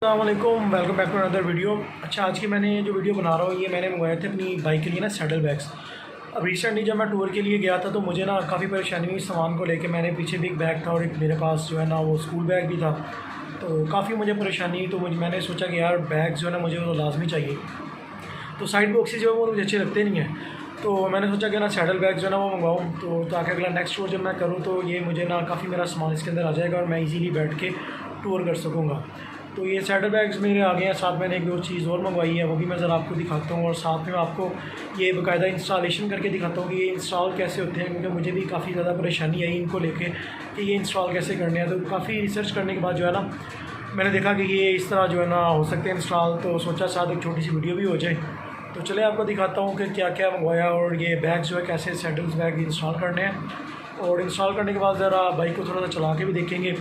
अस्सलामुअलैकुम, welcome back to another video. अच्छा, आज की मैंने जो वीडियो बना रहा हूँ ये मैंने मंगवाए थे अपनी बाइक के लिए ना सैडल बैग्स। अब रिसेंटली जब मैं टूर के लिए गया था तो मुझे ना काफ़ी परेशानी हुई सामान को लेके। मैंने पीछे भी एक बैग था और एक मेरे पास जो है ना वो स्कूल बैग भी था, तो काफ़ी मुझे परेशानी हुई। तो मैंने सोचा कि यार बैग जो है ना मुझे वो लाजमी चाहिए। तो साइड बॉक्सेस जो है वो मुझे अच्छे लगते नहीं हैं, तो मैंने सोचा कि ना सैडल बैग जो है ना वो मंगवाऊँ, तो ताकि अगला नेक्स्ट टूर जब मैं करूँ तो ये मुझे ना काफ़ी मेरा सामान इसके अंदर आ जाएगा और मैं इजीली बैठ के टूर कर सकूँगा। तो ये सैडल बैग्स मेरे आ गए हैं। साथ मैंने एक दो चीज़ और मंगवाई है, वो भी मैं ज़रा आपको दिखाता हूँ और साथ में मैं आपको ये बाकायदा इंस्टॉलेशन करके दिखाता हूँ कि ये इंस्टॉल कैसे होते हैं, क्योंकि मुझे भी काफ़ी ज़्यादा परेशानी आई इनको लेके कि ये इंस्टॉल कैसे करने हैं। तो काफ़ी रिसर्च करने के बाद जो है ना मैंने देखा कि ये इस तरह जो है ना हो सकते हैं इंस्टॉल, तो सोचा साथ एक छोटी सी वीडियो भी हो जाए। तो चले आपको दिखाता हूँ कि क्या क्या मंगवाया और ये बैग जो है कैसे सैडल्स बैग इंस्टॉल करने हैं। और इंस्टॉल करने के बाद ज़रा बाइक को थोड़ा सा चला के भी देखेंगे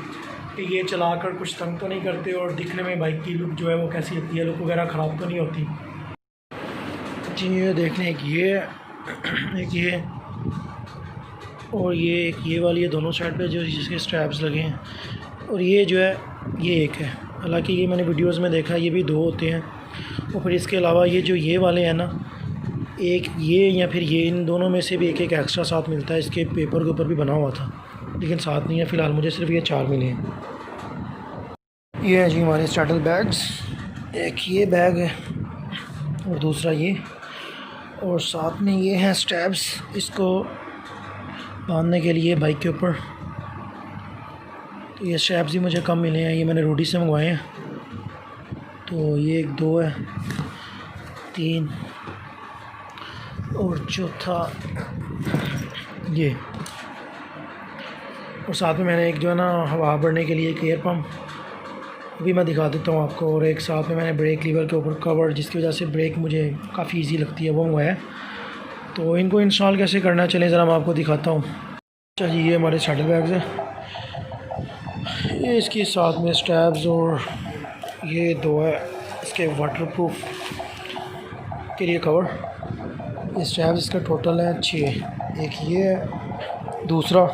कि ये चलाकर कुछ तंग तो नहीं करते और दिखने में बाइक की लुक जो है वो कैसी लगती है, लुक वगैरह ख़राब तो नहीं होती। जी ये देख लें, एक ये और ये वाली है दोनों साइड पे जो जिसके स्ट्रैप्स लगे हैं, और ये जो है ये एक है। हालांकि ये मैंने वीडियोस में देखा ये भी दो होते हैं। और फिर इसके अलावा ये जो ये वाले हैं ना, एक ये या फिर ये, इन दोनों में से भी एक एक एक्स्ट्रा साथ मिलता है। इसके पेपर के ऊपर भी बना हुआ था लेकिन साथ नहीं है फ़िलहाल, मुझे सिर्फ ये 4 मिले हैं। ये है जी हमारे सैडल बैग्स, एक ये बैग है और दूसरा ये, और साथ में ये हैं स्ट्रैप्स इसको बांधने के लिए बाइक के ऊपर। तो ये स्ट्रैप्स ही मुझे कम मिले हैं, ये मैंने रूडी से मंगवाए हैं। तो ये एक दो है, 3 और चौथा ये, और साथ में मैंने एक जो है ना हवा भरने के लिए एक एयर पम्प भी मैं दिखा देता हूँ आपको, और एक साथ में मैंने ब्रेक लीवर के ऊपर कवर जिसकी वजह से ब्रेक मुझे काफ़ी इजी लगती है वो मंगवाया है। तो इनको इंस्टॉल कैसे करना है चलें ज़रा मैं आपको दिखाता हूँ। अच्छा जी, ये हमारे सैडल बैग्स हैं, ये इसके साथ में स्ट्रैप्स, और ये दो है इसके वाटरप्रूफ के लिए कवर। ये स्ट्रैप्स इसका टोटल है 6, एक ये है, दूसरा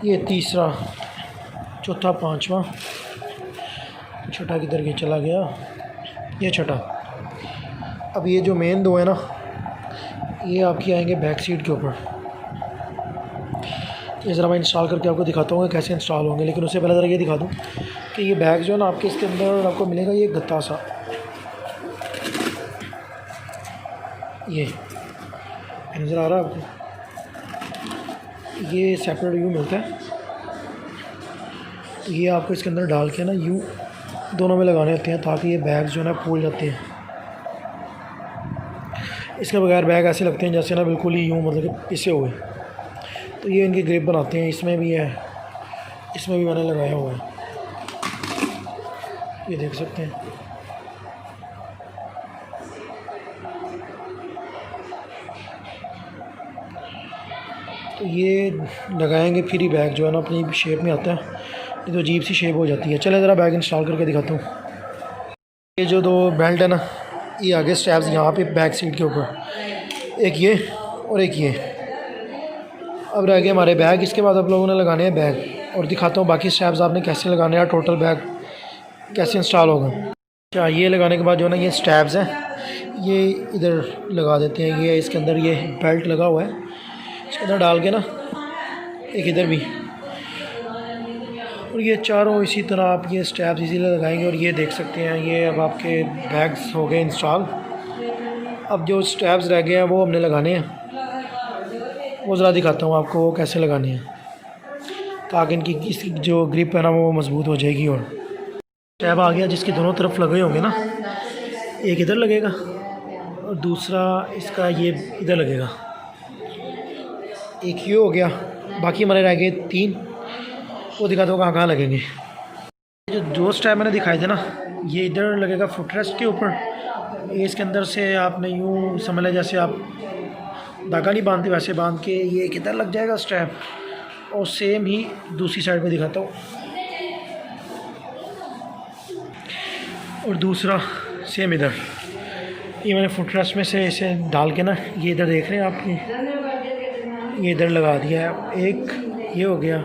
ये, तीसरा, चौथा, पांचवा, छठा किधर के चला गया, ये छठा। अब ये जो मेन दो है ना ये आपकी आएंगे बैक सीट के ऊपर। ये ज़रा मैं इंस्टॉल करके आपको दिखाता हूँ कैसे इंस्टॉल होंगे, लेकिन उससे पहले ज़रा ये दिखा दूँ कि ये बैग जो है ना आपके इसके अंदर आपको मिलेगा ये गत्ता सा, ये नज़र आ रहा है आपको, ये सेपरेट व्यू मिलता है। तो ये आपको इसके अंदर डाल के ना यूँ दोनों में लगाने होते हैं ताकि ये बैग जो है ना फूल जाते हैं। इसके बगैर बैग ऐसे लगते हैं जैसे ना बिल्कुल ही यूँ मतलब कि पिसे हुए। तो ये इनकी ग्रिप बनाते हैं, इसमें भी है, इसमें भी मैंने लगाया हुआ है, ये देख सकते हैं। तो ये लगाएंगे फिर ही बैग जो है ना अपनी शेप में आता है, ये तो अजीब सी शेप हो जाती है। चले ज़रा बैग इंस्टॉल करके दिखाता हूँ। ये जो दो बेल्ट है ना ये आगे स्ट्रैप्स यहाँ पे बैक सीट के ऊपर, एक ये और एक ये। अब रह गए हमारे बैग, इसके बाद आप लोगों ने लगाने हैं बैग, और दिखाता हूँ बाकी स्ट्रैप्स आपने कैसे लगाने हैं, टोटल बैग कैसे इंस्टॉल होगा। अच्छा, ये लगाने के बाद जो है ना ये स्ट्रैप्स हैं ये इधर लगा देते हैं। ये इसके अंदर ये बेल्ट लगा हुआ है, इसके अंदर डाल के ना एक इधर भी, और ये चारों इसी तरह आप ये स्ट्रैप्स इजीली लगाएंगे। और ये देख सकते हैं ये अब आपके बैग्स हो गए इंस्टॉल। अब जो स्ट्रैप्स रह गए हैं वो हमने लगाने हैं, वो ज़रा दिखाता हूँ आपको वो कैसे लगाने हैं ताकि इनकी इसकी जो ग्रिप है ना वो मज़बूत हो जाएगी। और स्ट्रैप आ गया जिसकी दोनों तरफ लगे होंगे ना, एक इधर लगेगा और दूसरा इसका ये इधर लगेगा, एक ये हो गया। बाकी हमारे रह गए 3, वो दिखाता हूँ कहाँ कहाँ लगेंगे। जो दो स्ट्रैप मैंने दिखाए थे ना ये इधर लगेगा फुटरेस्ट के ऊपर। ये इसके अंदर से आपने यूँ समझ लें जैसे आप धागा नहीं बांधते वैसे बांध के ये किधर लग जाएगा स्ट्रैप, और सेम ही दूसरी साइड में दिखाता हूँ, और दूसरा सेम इधर। ये मैंने फुटरेस्ट में से इसे डाल के ना ये इधर देख रहे हैं आप, ये इधर लगा दिया है। एक ये हो गया,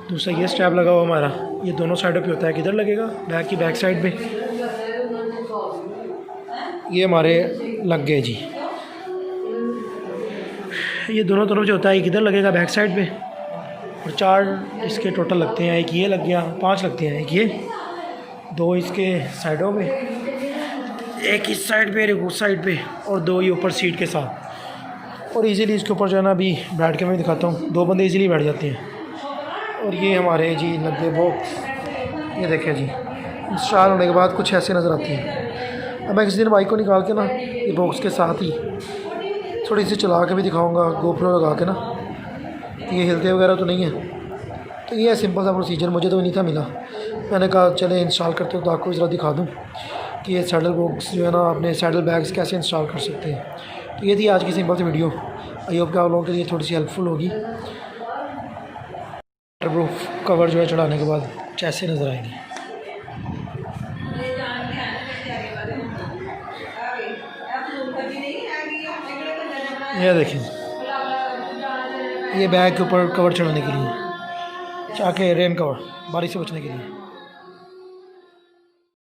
दूसरा ये स्ट्रैप लगा हुआ हमारा, ये दोनों साइडों पे होता है, किधर लगेगा, बैक की बैक साइड पे। ये हमारे लग गए जी। ये दोनों तरफ जो होता है, किधर लगेगा, बैक साइड पे। और 4 इसके टोटल लगते हैं, एक ये लग गया, 5 लगते हैं, एक ये, 2 इसके साइडों पे, एक इस साइड पे, एक उस साइड पे, और 2 ये ऊपर सीट के साथ। और इजीली इसके ऊपर जो है ना, अभी बैठ के मैं दिखाता हूँ, 2 बंदे इजीली बैठ जाते हैं। और ये हमारे जी लगे बॉक्स, ये देखें जी, इंस्टॉल होने के बाद कुछ ऐसे नज़र आती है। अब मैं किसी दिन बाइक को निकाल के ना ये बॉक्स के साथ ही थोड़ी सी चला के भी दिखाऊंगा, गोप्रो लगा के ना, ये हिलते वगैरह तो नहीं है। तो ये सिंपल सा प्रोसीजर, मुझे तो नहीं था मिला, मैंने कहा चले इंस्टॉल करते हो तो आपको ज़रा दिखा दूँ कि ये सैडल बॉक्स जो है ना, अपने सैडल बैग्स कैसे इंस्टॉल कर सकते हैं। तो ये थी आज की सिंपल सी वीडियो। आई होप कि आप लोगों के लिए थोड़ी सी हेल्पफुल होगी। वाटरप्रूफ कवर जो है चढ़ाने के बाद कैसे नज़र आएगी। ये देखें, ये बैग के ऊपर कवर चढ़ाने के लिए, चाके रेन कवर, बारिश से बचने के लिए।